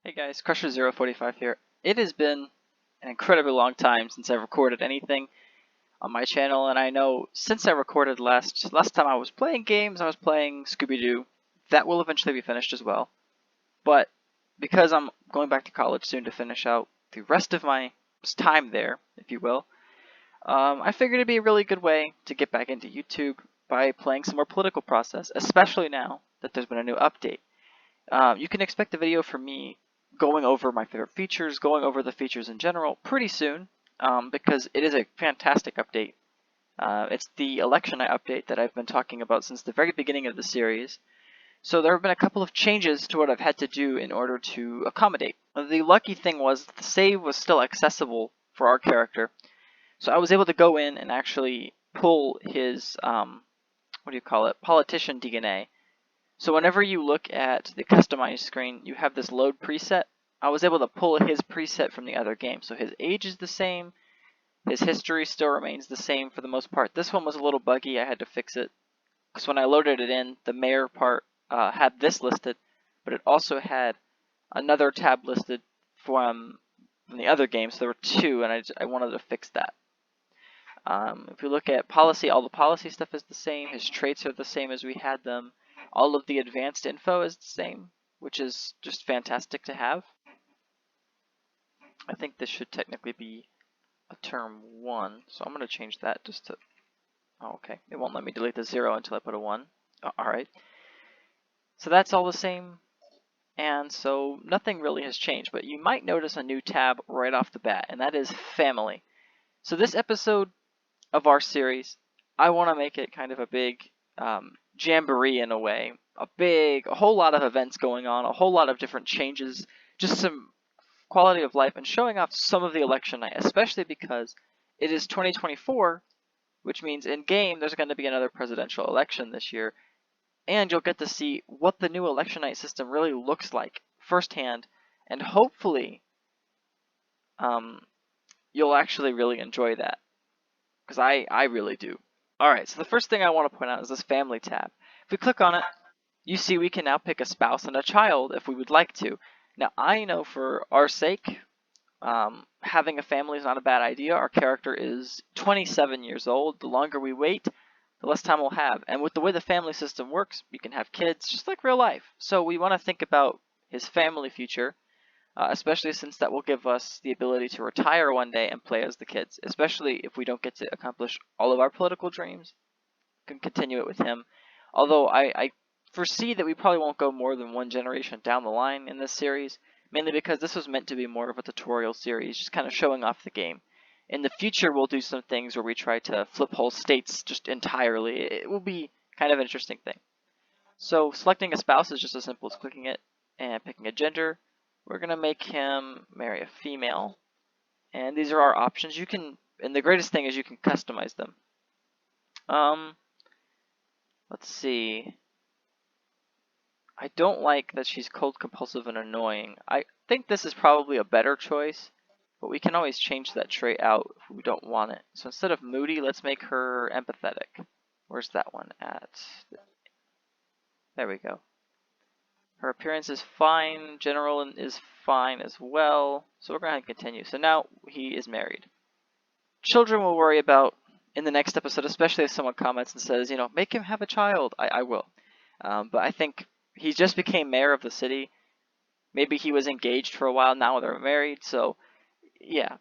Hey guys, Crusher045 here. It has been an incredibly long time since I've recorded anything on my channel, and I know since I recorded last time I was playing games, I was playing Scooby-Doo. That will eventually be finished as well. But because I'm going back to college soon to finish out the rest of my time there, if you will, I figured it'd be a really good way to get back into YouTube by playing some more Political Process, especially now that there's been a new update. You can expect a video from me going over my favorite features, going over the features in general pretty soon, because it is a fantastic update. It's the election night update that I've been talking about since the very beginning of the series. So there have been a couple of changes to what I've had to do in order to accommodate. The lucky thing was the save was still accessible for our character, so I was able to go in and actually pull his, politician DNA. So whenever you look at the customized screen, you have this load preset. I was able to pull his preset from the other game. So his age is the same. His history still remains the same for the most part. This one was a little buggy. I had to fix it. Because when I loaded it in, the mayor part had this listed, but it also had another tab listed from the other game. So there were two, and I wanted to fix that. If you look at policy, all the policy stuff is the same. His traits are the same as we had them. All of the advanced info is the same, which is just fantastic to have. I think this should technically be a term 1, so I'm going to change that just to... Oh, okay. It won't let me delete the 0 until I put a 1. Alright. So that's all the same, and so nothing really has changed, but you might notice a new tab right off the bat, and that is Family. So this episode of our series, I want to make it kind of a big jamboree in a way. A whole lot of events going on, a whole lot of different changes, just some quality of life, and showing off some of the election night, especially because it is 2024, which means in game there's going to be another presidential election this year, and you'll get to see what the new election night system really looks like firsthand, and hopefully you'll actually really enjoy that, because I really do. Alright, so the first thing I want to point out is this Family tab. If we click on it, you see we can now pick a spouse and a child if we would like to. Now, I know for our sake, having a family is not a bad idea. Our character is 27 years old. The longer we wait, the less time we'll have. And with the way the family system works, you can have kids just like real life. So we want to think about his family future, especially since that will give us the ability to retire one day and play as the kids, especially if we don't get to accomplish all of our political dreams. We can continue it with him. Although I foresee that we probably won't go more than one generation down the line in this series, mainly because this was meant to be more of a tutorial series, just kind of showing off the game. In the future, we'll do some things where we try to flip whole states just entirely. It will be kind of an interesting thing. So selecting a spouse is just as simple as clicking it and picking a gender. We're going to make him marry a female. And these are our options. And the greatest thing is you can customize them. Let's see. I don't like that she's cold, compulsive, and annoying. I think this is probably a better choice, but we can always change that trait out if we don't want it. So instead of moody, let's make her empathetic. Where's that one at? There we go. Her appearance is fine. General is fine as well. So we're going to continue. So now he is married. Children we'll worry about in the next episode, especially if someone comments and says, make him have a child. I will. But I think he just became mayor of the city. Maybe he was engaged for a while, now they're married, so yeah,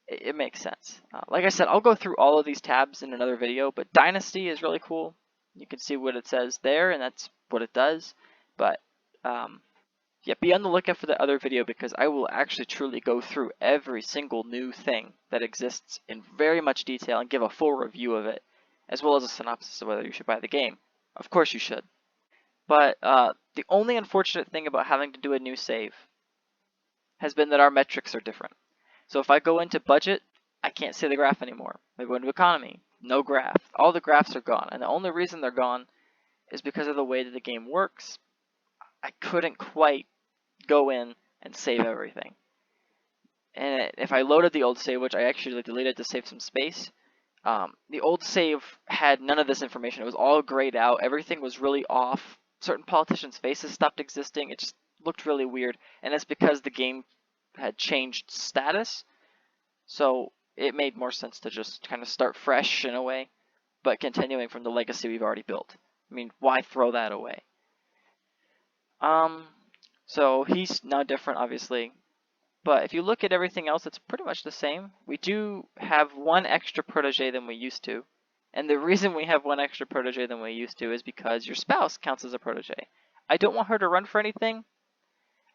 it makes sense. Like I said, I'll go through all of these tabs in another video, but Dynasty is really cool. You can see what it says there, and that's what it does. But yeah, be on the lookout for the other video, because I will actually truly go through every single new thing that exists in very much detail and give a full review of it, as well as a synopsis of whether you should buy the game. Of course you should. But the only unfortunate thing about having to do a new save has been that our metrics are different. So if I go into budget, I can't see the graph anymore. If I go into economy, no graph. All the graphs are gone. And the only reason they're gone is because of the way that the game works. I couldn't quite go in and save everything. And if I loaded the old save, which I actually deleted to save some space, the old save had none of this information. It was all grayed out. Everything was really off. Certain politicians' faces stopped existing. It just looked really weird, and it's because the game had changed status, so it made more sense to just kind of start fresh in a way, but continuing from the legacy we've already built. I mean, why throw that away? Um, so he's now different, obviously. But if you look at everything else, it's pretty much the same. We do have one extra protege than we used to. And the reason we have one extra protege than we used to is because your spouse counts as a protege. I don't want her to run for anything,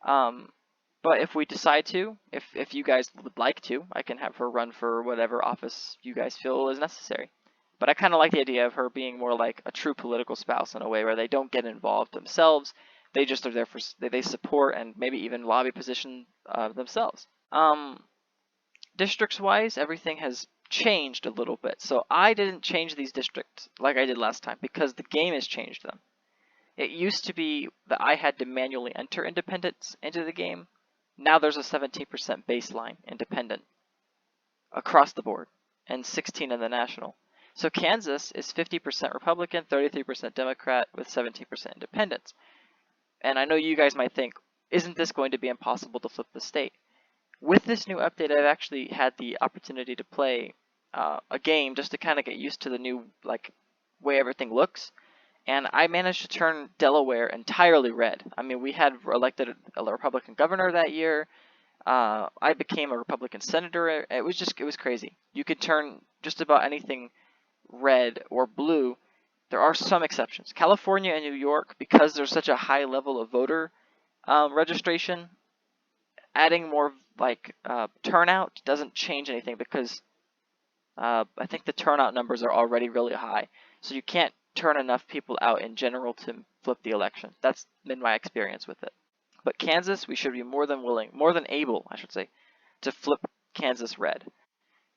but if we decide to, if you guys would like to, I can have her run for whatever office you guys feel is necessary. But I kind of like the idea of her being more like a true political spouse in a way where they don't get involved themselves. They just are there for they support and maybe even lobby position themselves. Districts wise, everything has changed a little bit. So I didn't change these districts like I did last time because the game has changed them. It used to be that I had to manually enter independents into the game. Now there's a 17% baseline independent across the board and 16 in the national. So Kansas is 50% Republican, 33% Democrat with 17% independents. And I know you guys might think, isn't this going to be impossible to flip the state? With this new update, I've actually had the opportunity to play a game just to kind of get used to the new way everything looks, and I managed to turn Delaware entirely red. I mean, we had elected a Republican governor that year. I became a Republican senator. It was crazy. You could turn just about anything red or blue. There are some exceptions. California and New York, because there's such a high level of voter registration, adding more turnout doesn't change anything because I think the turnout numbers are already really high. So you can't turn enough people out in general to flip the election. That's been my experience with it. But Kansas, we should be more than able, I should say, to flip Kansas red.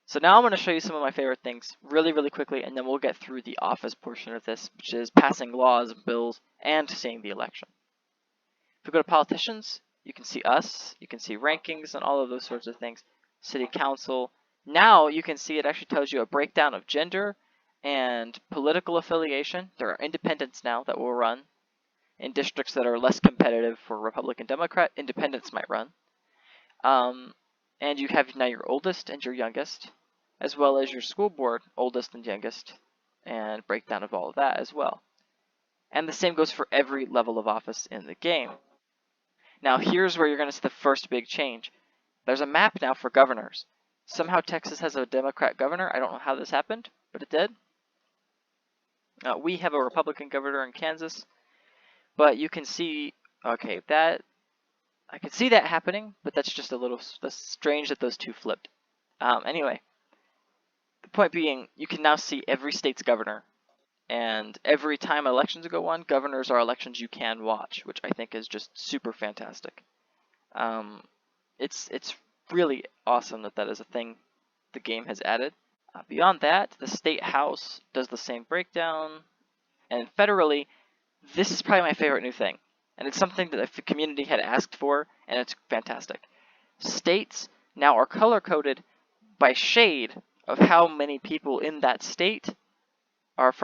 So now I'm going to show you some of my favorite things really, really quickly, and then we'll get through the office portion of this, which is passing laws, bills, and seeing the election. If we go to politicians, you can see us, you can see rankings, and all of those sorts of things. City council. Now you can see it actually tells you a breakdown of gender and political affiliation. There are independents now that will run. In districts that are less competitive for Republican Democrat, independents might run. And you have now your oldest and your youngest, as well as your school board oldest and youngest, and breakdown of all of that as well. And the same goes for every level of office in the game. Now here's where you're going to see the first big change. There's a map now for governors. Somehow Texas has a Democrat governor. I don't know how this happened, but it did. We have a Republican governor in Kansas. But you can see, okay, that I can see that happening, but that's just that's strange that those two flipped. Anyway, the point being, you can now see every state's governor, and every time elections go on, governors are elections you can watch, which I think is just super fantastic. It's really awesome that is a thing the game has added. Beyond that, the state house does the same breakdown, and federally, this is probably my favorite new thing, and it's something that the community had asked for, and it's fantastic. States now are color-coded by shade of how many people in that state are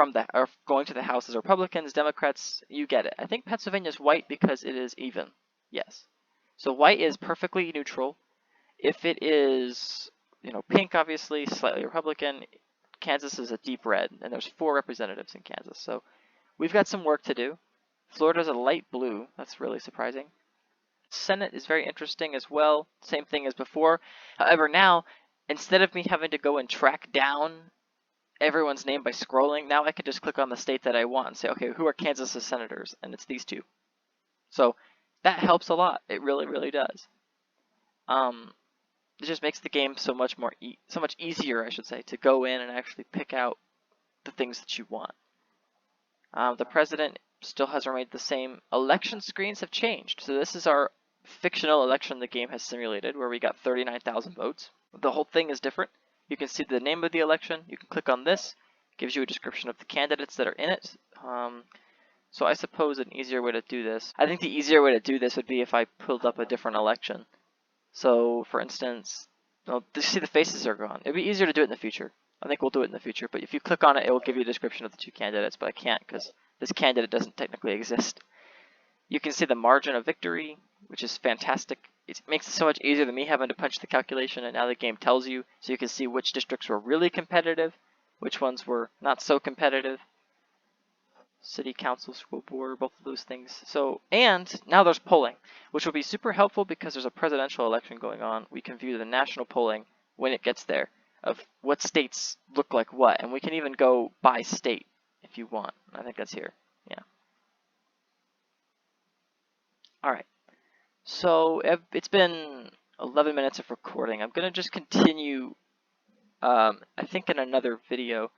going to the House as Republicans, Democrats. You get it. I think Pennsylvania is white because it is even. Yes. So white is perfectly neutral. If it is, pink, obviously, slightly Republican. Kansas is a deep red, and there's 4 representatives in Kansas. So we've got some work to do. Florida's a light blue. That's really surprising. Senate is very interesting as well. Same thing as before. However, now, instead of me having to go and track down everyone's name by scrolling, now I can just click on the state that I want and say, okay, who are Kansas's senators? And it's these 2. So that helps a lot. It really, really does. It just makes the game so much easier, I should say, to go in and actually pick out the things that you want. The president still has remained the same. Election screens have changed. So this is our fictional election the game has simulated, where we got 39,000 votes. The whole thing is different. You can see the name of the election. You can click on this. It gives you a description of the candidates that are in it. So I suppose an easier way to do this. I think the easier way to do this would be if I pulled up a different election. So, for instance, see the faces are gone. It'd be easier to do it in the future. I think we'll do it in the future. But if you click on it, it will give you a description of the 2 candidates. But I can't because this candidate doesn't technically exist. You can see the margin of victory. which is fantastic. It makes it so much easier than me having to punch the calculation, and now the game tells you, so you can see which districts were really competitive, which ones were not so competitive. City council, school board, both of those things. So, and now there's polling, which will be super helpful because there's a presidential election going on. We can view the national polling when it gets there of what states look like what, and we can even go by state if you want. I think that's here. Yeah. All right. So it's been 11 minutes of recording. I'm gonna just continue. I think in another video,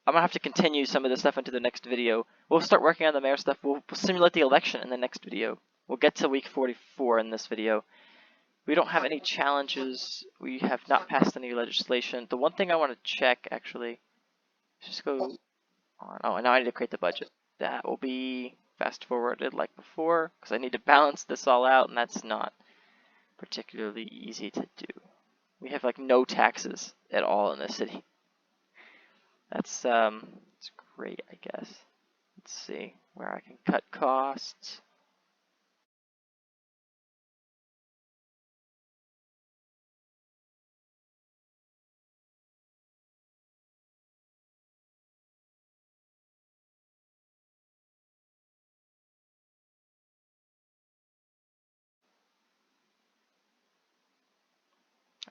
I'm gonna have to continue some of this stuff into the next video. We'll start working on the mayor stuff. We'll simulate the election in the next video. We'll get to week 44 in this video. We don't have any challenges. We have not passed any legislation. The one thing I want to check, actually, just go on. Oh, and now I need to create the budget. That will be fast forwarded like before, because I need to balance this all out, and that's not particularly easy to do. We have like no taxes at all in this city. That's it's great, I guess. Let's see where I can cut costs.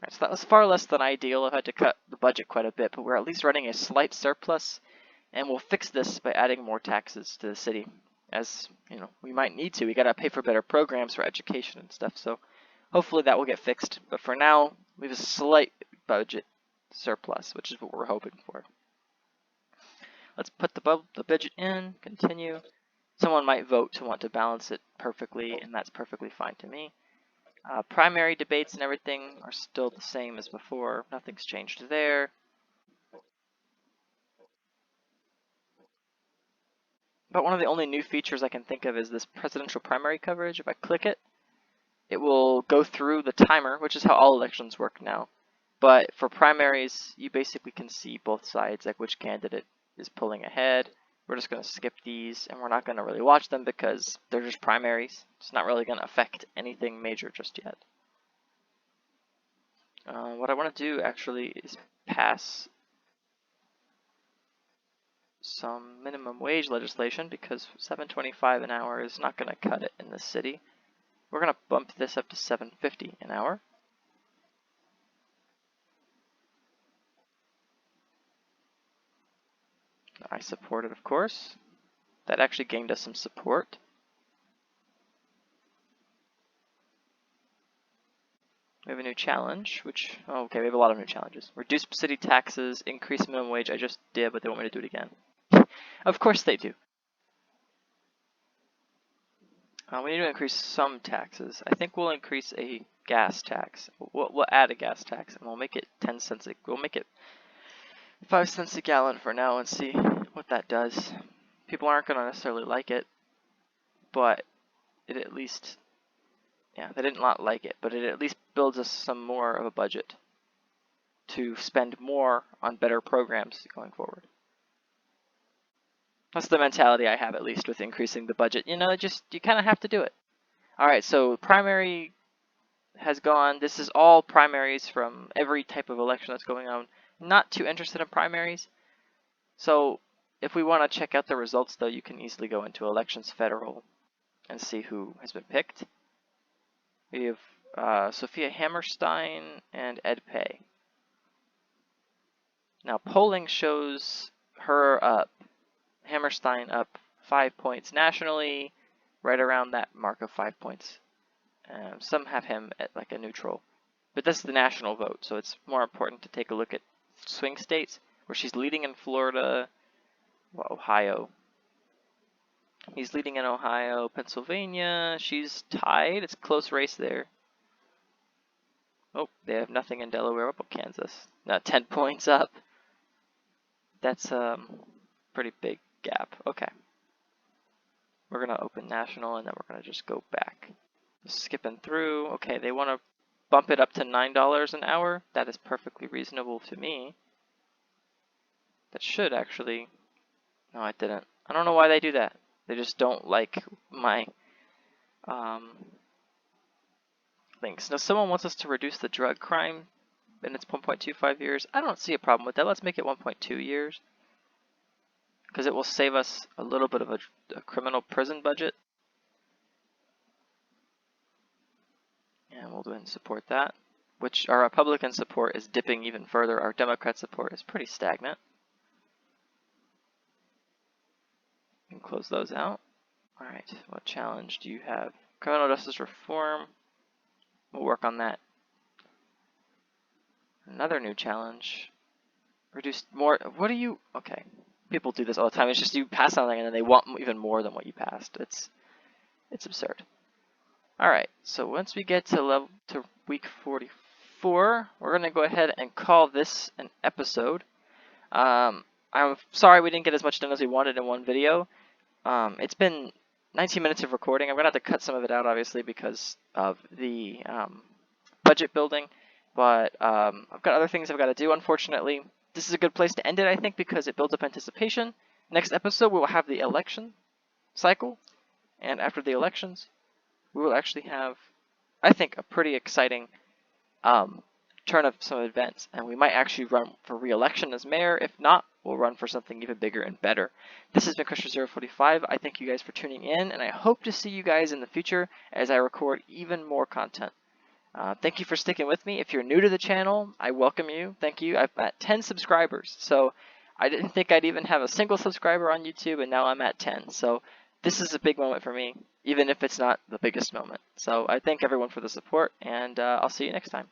Alright, so that was far less than ideal. I've had to cut the budget quite a bit, but we're at least running a slight surplus, and we'll fix this by adding more taxes to the city. As you know, we might need to. We gotta pay for better programs for education and stuff, so hopefully that will get fixed. But for now, we have a slight budget surplus, which is what we're hoping for. Let's put the budget in, continue. Someone might vote to want to balance it perfectly, and that's perfectly fine to me. Primary debates and everything are still the same as before. Nothing's changed there. But one of the only new features I can think of is this presidential primary coverage. If I click it, it will go through the timer, which is how all elections work now. But for primaries, you basically can see both sides, like which candidate is pulling ahead. We're just going to skip these, and we're not going to really watch them because they're just primaries. It's not really going to affect anything major just yet. What I want to do actually is pass some minimum wage legislation because $7.25 an hour is not going to cut it in this city. We're going to bump this up to $7.50 an hour. I support it, of course. That actually gained us some support. We have a new challenge, which, oh, okay, we have a lot of new challenges. Reduce city taxes, increase minimum wage. I just did, but they want me to do it again. Of course they do. We need to increase some taxes. I think we'll increase a gas tax. We'll add a gas tax, and we'll make it 10 cents. We'll make it 5 cents a gallon for now and see what that does. People aren't going to necessarily like it, but it at least, yeah, they didn't not like it, but it at least builds us some more of a budget to spend more on better programs going forward. That's the mentality I have, at least, with increasing the budget. You know, you kind of have to do it. All right, so primary has gone. This is all primaries from every type of election that's going on. Not too interested in primaries. So if we want to check out the results, though, you can easily go into Elections Federal and see who has been picked. We have Sophia Hammerstein and Ed Pei. Now, polling shows her up. Hammerstein up 5 points nationally, right around that mark of 5 points. Some have him at like a neutral. But this is the national vote, so it's more important to take a look at swing states, where she's leading in Florida, Ohio. He's leading in Ohio, Pennsylvania. She's tied. It's a close race there. Oh, they have nothing in Delaware. What about Kansas? No, 10 points up. That's pretty big gap. Okay. We're going to open national, and then we're going to just go back. Skipping through. Okay, they want to bump it up to $9 an hour. That is perfectly reasonable to me. That should actually... No, it didn't. I don't know why they do that. They just don't like my links. Now, someone wants us to reduce the drug crime, and it's 1.25 years. I don't see a problem with that. Let's make it 1.2 years, because it will save us a little bit of a criminal prison budget. And we'll go ahead and support that, which our Republican support is dipping even further. Our Democrat support is pretty stagnant. You can close those out. All right, what challenge do you have? Criminal justice reform. We'll work on that. Another new challenge. Reduce more. What do you? Okay, people do this all the time. It's just you pass something and then they want even more than what you passed. It's absurd. All right, so once we get to week 44, we're gonna go ahead and call this an episode. I'm sorry we didn't get as much done as we wanted in one video. It's been 19 minutes of recording. I'm gonna have to cut some of it out, obviously, because of the budget building. But I've got other things I've got to do, unfortunately. This is a good place to end it, I think, because it builds up anticipation. Next episode, we will have the election cycle. And after the elections, we will actually have, I think, a pretty exciting turn of some events. And we might actually run for re-election as mayor. If not, we'll run for something even bigger and better. This has been Crusher045. I thank you guys for tuning in, and I hope to see you guys in the future as I record even more content. Thank you for sticking with me. If you're new to the channel, I welcome you. Thank you. I've got 10 subscribers, so I didn't think I'd even have a single subscriber on YouTube, and now I'm at 10. So this is a big moment for me, even if it's not the biggest moment. So I thank everyone for the support, and I'll see you next time.